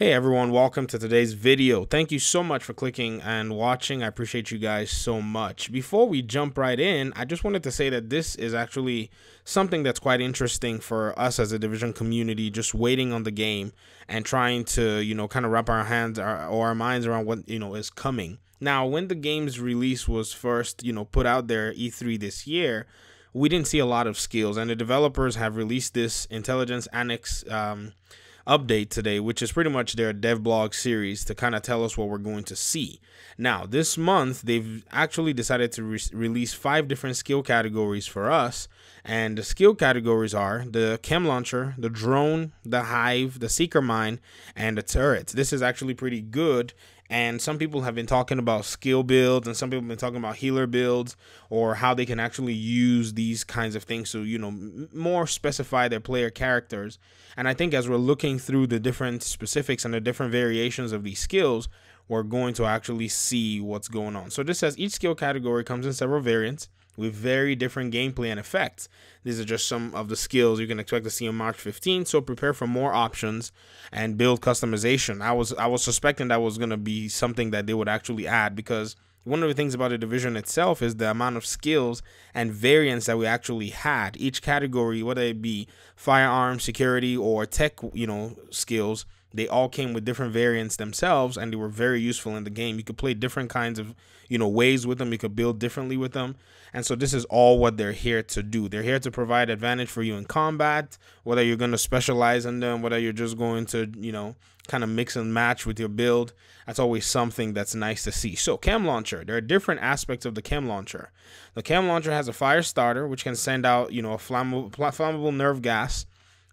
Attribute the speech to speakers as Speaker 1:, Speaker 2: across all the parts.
Speaker 1: Hey everyone, welcome to today's video. Thank you so much for clicking and watching. I appreciate you guys so much. Before we jump right in, I just wanted to say that this is actually something that's quite interesting for us as a Division community, just waiting on the game and trying to, kind of wrap our hands or our minds around what, is coming. Now, when the game's release was first, put out there E3 this year, we didn't see a lot of skills, and the developers have released this Intelligence Annex update today, which is pretty much their dev blog series to kind of tell us what we're going to see. Now, this month, they've actually decided to release 5 different skill categories for us, and the skill categories are the chem launcher, the drone, the hive, the seeker mine, and the turrets. This is actually pretty good. And some people have been talking about skill builds, and some people have been talking about healer builds, or how they can actually use these kinds of things to, more specify their player characters. And I think as we're looking through the different specifics and the different variations of these skills, we're going to actually see what's going on. So this says each skill category comes in several variants with very different gameplay and effects. These are just some of the skills you can expect to see on March 15th, so prepare for more options and build customization. I was suspecting that was going to be something that they would actually add, because one of the things about the Division itself is the amount of skills and variants that we actually had. Each category, whether it be firearm, security, or tech, skills, they all came with different variants themselves, and they were very useful in the game. You could play different kinds of, ways with them. You could build differently with them. And so this is all what they're here to do. They're here to provide advantage for you in combat, whether you're going to specialize in them, whether you're just going to, kind of mix and match with your build. That's always something that's nice to see. So chem launcher, there are different aspects of the chem launcher. The chem launcher has a fire starter, which can send out, a flammable nerve gas,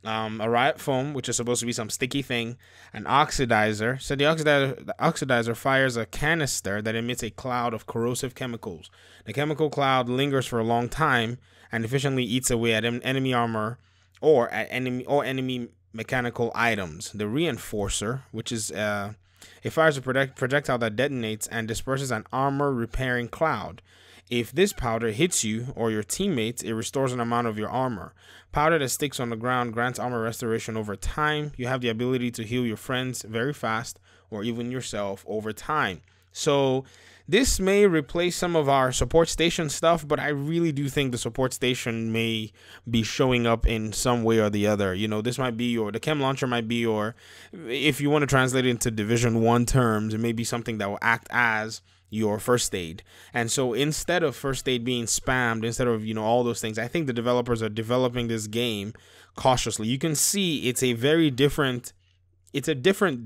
Speaker 1: a riot foam, which is supposed to be some sticky thing, an oxidizer. So the oxidizer fires a canister that emits a cloud of corrosive chemicals. The chemical cloud lingers for a long time and efficiently eats away at enemy armor or at enemy mechanical items. The reinforcer, which is it fires a projectile that detonates and disperses an armor repairing cloud. If this powder hits you or your teammates, it restores an amount of your armor. Powder that sticks on the ground grants armor restoration over time. You have the ability to heal your friends very fast, or even yourself over time. So this may replace some of our support station stuff, but I really do think the support station may be showing up in some way or the other. This might be the chem launcher might be, or if you want to translate it into Division 1 terms, it may be something that will act as your first aid. And so instead of first aid being spammed, instead of all those things, I think the developers are developing this game cautiously. You can see it's a different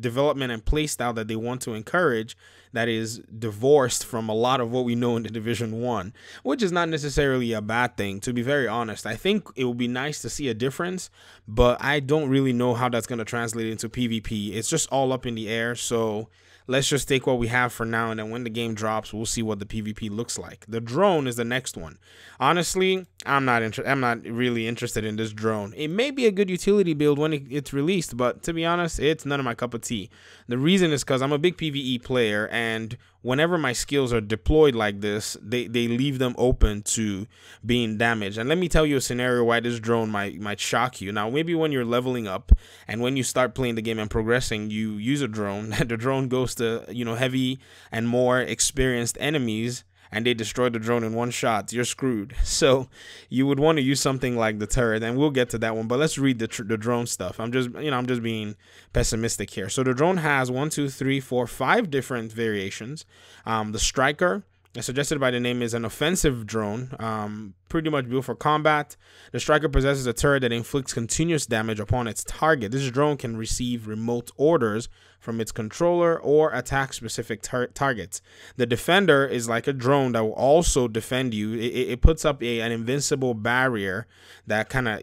Speaker 1: development and play style that they want to encourage, that is divorced from a lot of what we know in the Division 1, which is not necessarily a bad thing, to be very honest. I think it would be nice to see a difference, but I don't really know how that's going to translate into PvP. It's just all up in the air, so let's just take what we have for now, and then when the game drops, we'll see what the PvP looks like. The drone is the next one. Honestly, I'm not really interested in this drone. It may be a good utility build when it's released, but to be honest, it's none of my cup of tea. The reason is because I'm a big PvE player, and whenever my skills are deployed like this, they leave them open to being damaged. And let me tell you a scenario why this drone might shock you. Now, maybe when you're leveling up and when you start playing the game and progressing, you use a drone. The drone goes to, heavy and more experienced enemies, and they destroy the drone in one shot. You're screwed. So you would want to use something like the turret, and we'll get to that one. But let's read the drone stuff. I'm just being pessimistic here. So the drone has 5 different variations. The striker, as suggested by the name, is an offensive drone, pretty much built for combat. The striker possesses a turret that inflicts continuous damage upon its target. This drone can receive remote orders from its controller or attack specific targets. The defender is like a drone that will also defend you. It puts up an invincible barrier that kind of,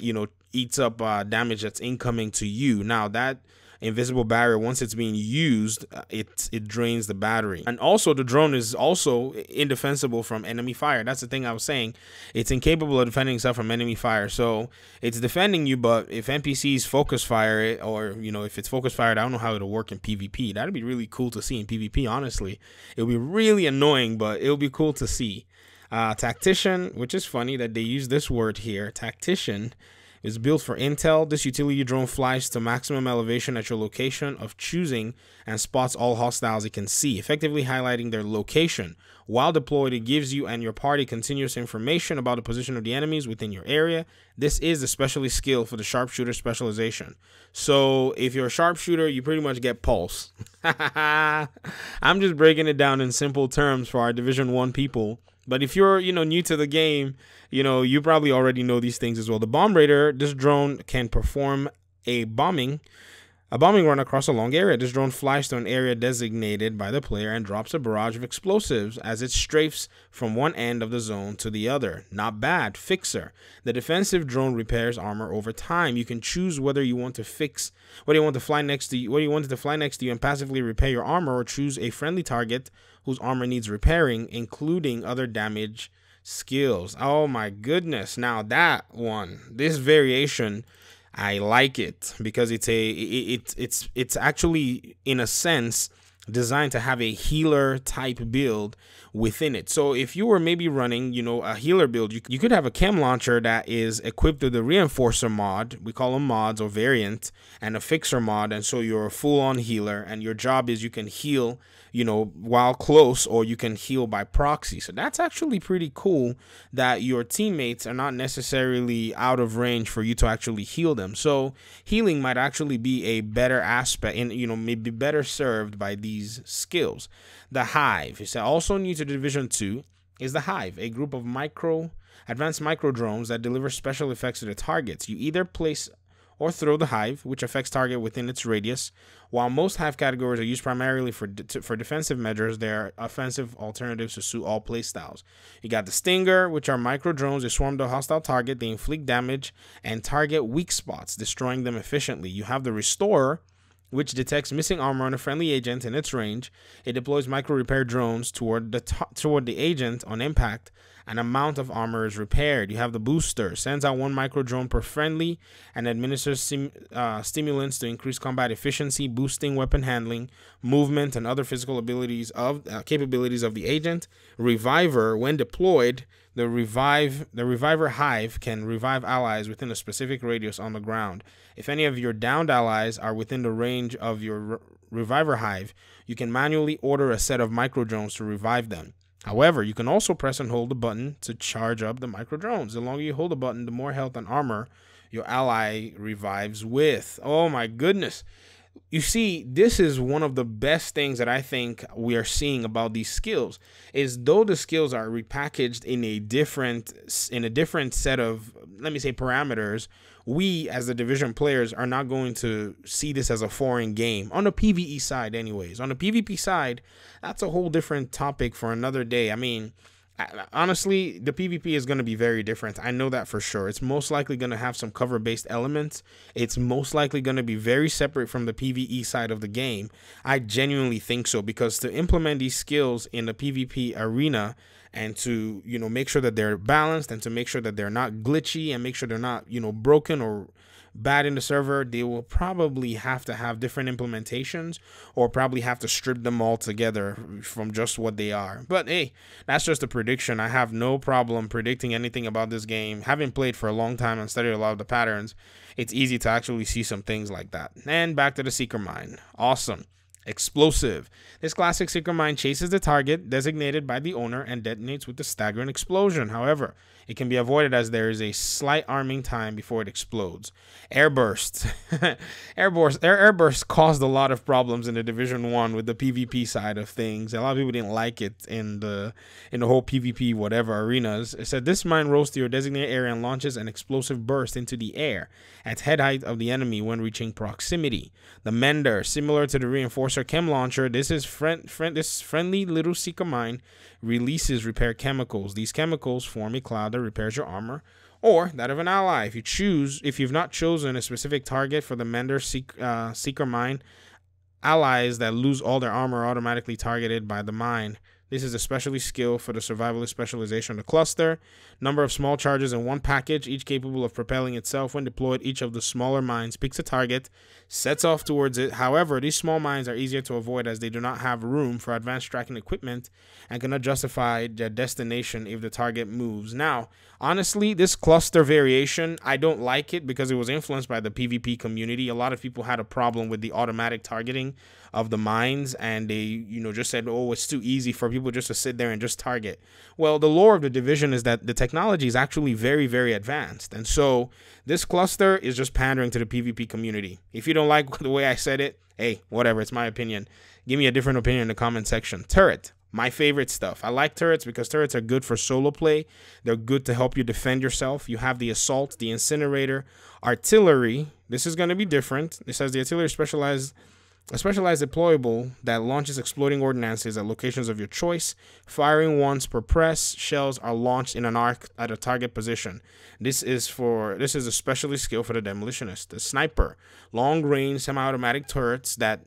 Speaker 1: eats up damage that's incoming to you. Now, that invisible barrier, once it's being used, it drains the battery. And also, the drone is also indefensible from enemy fire. That's the thing I was saying. It's incapable of defending itself from enemy fire. So it's defending you, but if NPCs focus fire it, or if it's focus fired, I don't know how it'll work in PvP. That'd be really cool to see in PvP. Honestly, it would be really annoying, but it'll be cool to see. Tactician, which is funny that they use this word here, tactician, It's built for intel. This utility drone flies to maximum elevation at your location of choosing and spots all hostiles it can see, effectively highlighting their location. While deployed, it gives you and your party continuous information about the position of the enemies within your area. This is the specialty skill for the sharpshooter specialization. So if you're a sharpshooter, you pretty much get pulse. I'm just breaking it down in simple terms for our Division 1 people. But if you're, new to the game, you probably already know these things as well. The Bomb Raider, this drone can perform a bombing run across a long area. This drone flies to an area designated by the player and drops a barrage of explosives as it strafes from one end of the zone to the other. Not bad. Fixer. The defensive drone repairs armor over time. You can choose whether you want to fly next to you and passively repair your armor, or choose a friendly target whose armor needs repairing, including other damage skills. Oh my goodness. Now this variation, I like it because it's actually, in a sense, designed to have a healer type build within it. So if you were maybe running, a healer build, you could have a chem launcher that is equipped with the reinforcer mod, we call them mods or variant, and a fixer mod. And so you're a full-on healer, and your job is you can heal, while close, or you can heal by proxy. So that's actually pretty cool that your teammates are not necessarily out of range for you to actually heal them. So healing might actually be a better aspect, and maybe better served by these skills. The Hive is also new to Division 2. Is the Hive, a group of advanced micro drones that deliver special effects to the targets. You either place or throw the Hive, which affects target within its radius. While most Hive categories are used primarily for defensive measures, they are offensive alternatives to suit all playstyles. You got the Stinger, which are micro drones. They swarm the hostile target, they inflict damage and target weak spots, destroying them efficiently. You have the Restorer, which detects missing armor on a friendly agent in its range. It deploys micro repair drones toward the agent on impact. An amount of armor is repaired. You have the Booster, sends out one micro drone per friendly and administers stimulants to increase combat efficiency, boosting weapon handling, movement, and other physical capabilities of the agent. Reviver, when deployed, the Reviver Hive can revive allies within a specific radius on the ground. If any of your downed allies are within the range of your Reviver Hive, you can manually order a set of micro drones to revive them. However, you can also press and hold the button to charge up the micro drones. The longer you hold the button, the more health and armor your ally revives with. Oh my goodness. You see, this is one of the best things that I think we are seeing about these skills, is though the skills are repackaged in a different set of, let me say, parameters, we as the Division players are not going to see this as a foreign game on the PvE side anyways. On the PvP side, that's a whole different topic for another day. I mean, honestly, the PvP is going to be very different. I know that for sure. It's most likely going to have some cover-based elements. It's most likely going to be very separate from the PvE side of the game. I genuinely think so, because to implement these skills in the PvP arena and to, make sure that they're balanced and to make sure that they're not glitchy and make sure they're not, broken or bad in the server, they will probably have to have different implementations, or probably have to strip them all together from just what they are. But hey, that's just a prediction. I have no problem predicting anything about this game. Having played for a long time and studied a lot of the patterns, it's easy to actually see some things like that. And back to the Seeker Mine. Awesome. Explosive. This classic Seeker Mine chases the target designated by the owner and detonates with a staggering explosion. However, it can be avoided as there is a slight arming time before it explodes. Airburst. Airburst caused a lot of problems in the Division 1 with the PvP side of things. A lot of people didn't like it in the whole PvP whatever arenas. It said this mine rolls to your designated area and launches an explosive burst into the air at head height of the enemy when reaching proximity. The Mender, similar to the Reinforcer Chem Launcher, this friendly little Seeker Mine releases repair chemicals. These chemicals form a cloud that repairs your armor or that of an ally. If you've not chosen a specific target for the Mender Seeker Mine, allies that lose all their armor are automatically targeted by the mine This is especially skilled for the survivalist specialization of the cluster. Number of small charges in one package, each capable of propelling itself. When deployed, each of the smaller mines picks a target, sets off towards it. However, these small mines are easier to avoid as they do not have room for advanced tracking equipment and cannot justify their destination if the target moves. Now, honestly, this cluster variation, I don't like it because it was influenced by the PvP community. A lot of people had a problem with the automatic targeting of the mines, and they, just said, oh, it's too easy for people just to sit there and just target. Well, the lore of the Division is that the technology is actually very, very advanced. And so this cluster is just pandering to the PvP community. If you don't like the way I said it, hey, whatever, it's my opinion. Give me a different opinion in the comment section. Turret. My favorite stuff. I like turrets because turrets are good for solo play. They're good to help you defend yourself. You have the assault, the incinerator, artillery. This is going to be different. It says the artillery a specialized deployable that launches exploding ordnances at locations of your choice. Firing once per press, shells are launched in an arc at a target position. This is a specialty skill for the demolitionist. The sniper, long range semi-automatic turrets that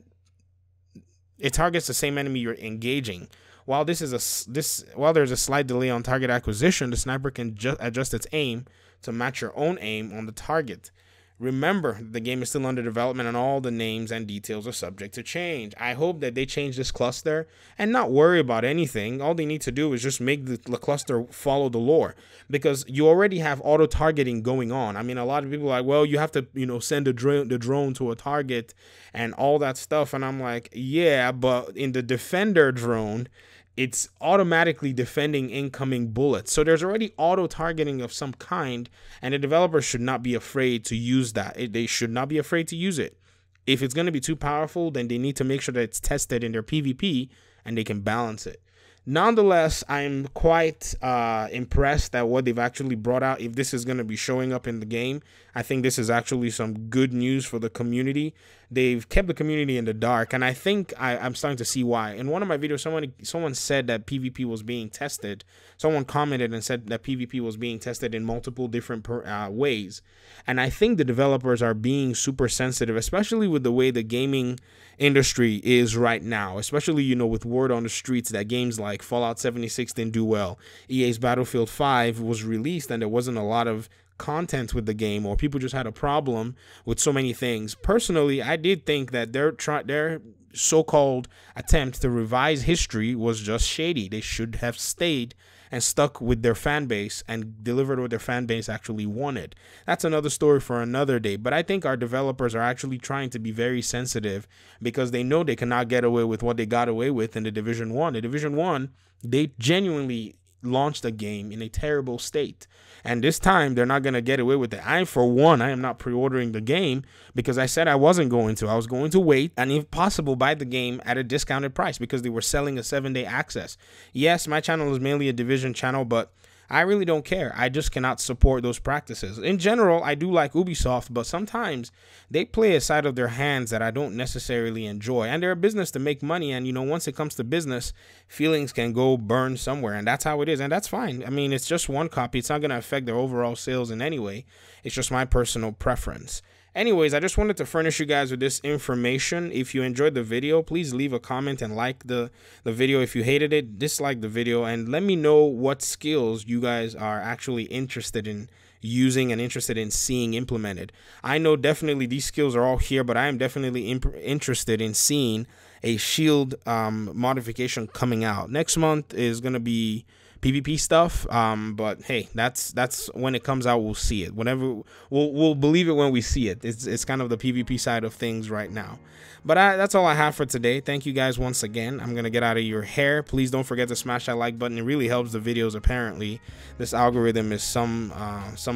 Speaker 1: it targets the same enemy you're engaging. While there's a slight delay on target acquisition, the sniper can adjust its aim to match your own aim on the target. Remember, the game is still under development and all the names and details are subject to change. I hope that they change this cluster and not worry about anything. All they need to do is just make the cluster follow the lore, because you already have auto targeting going on. I mean, a lot of people are like, well, you have to, send the drone to a target and all that stuff. And I'm like, yeah, but in the defender drone, it's automatically defending incoming bullets. So there's already auto targeting of some kind, and the developers should not be afraid to use that. They should not be afraid to use it. If it's going to be too powerful, then they need to make sure that it's tested in their PvP and they can balance it. Nonetheless, I'm quite impressed at what they've actually brought out. If this is going to be showing up in the game, I think this is actually some good news for the community. They've kept the community in the dark, and I think I'm starting to see why. In one of my videos, someone said that PvP was being tested. Someone commented and said that PvP was being tested in multiple different ways. And I think the developers are being super sensitive, especially with the way the gaming industry is right now, especially, with word on the streets that games like Fallout 76 didn't do well. EA's Battlefield 5 was released and there wasn't a lot of content with the game, or people just had a problem with so many things. Personally, I did think that their so-called attempt to revise history was just shady. They should have stayed and stuck with their fan base and delivered what their fan base actually wanted. That's another story for another day. But I think our developers are actually trying to be very sensitive because they know they cannot get away with what they got away with in the Division 1. The Division 1, they genuinely launched a game in a terrible state, and this time they're not going to get away with it. For one, I am not pre-ordering the game because I said I wasn't going to. I was going to wait and, if possible, buy the game at a discounted price because they were selling a 7-day access. Yes, my channel is mainly a Division channel, but I really don't care. I just cannot support those practices. In general, I do like Ubisoft, but sometimes they play a side of their hands that I don't necessarily enjoy. And they're a business to make money, and once it comes to business, feelings can go burn somewhere, and that's how it is, and that's fine. I mean, it's just one copy. It's not going to affect their overall sales in any way. It's just my personal preference. Anyways, I just wanted to furnish you guys with this information. If you enjoyed the video, please leave a comment and like the video. If you hated it, dislike the video, and let me know what skills you guys are actually interested in using and interested in seeing implemented. I know definitely these skills are all here, but I am definitely interested in seeing a shield modification coming out. Next month is going to be PvP stuff, but hey, that's when it comes out. We'll see it whenever. We'll believe it when we see it. It's kind of the PvP side of things right now. But that's all I have for today. Thank you guys once again. I'm gonna get out of your hair. Please don't forget to smash that like button. It really helps the videos. Apparently this algorithm is some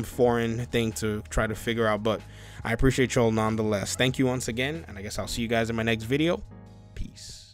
Speaker 1: foreign thing to try to figure out, but I appreciate y'all nonetheless. Thank you once again, and I guess I'll see you guys in my next video. Peace.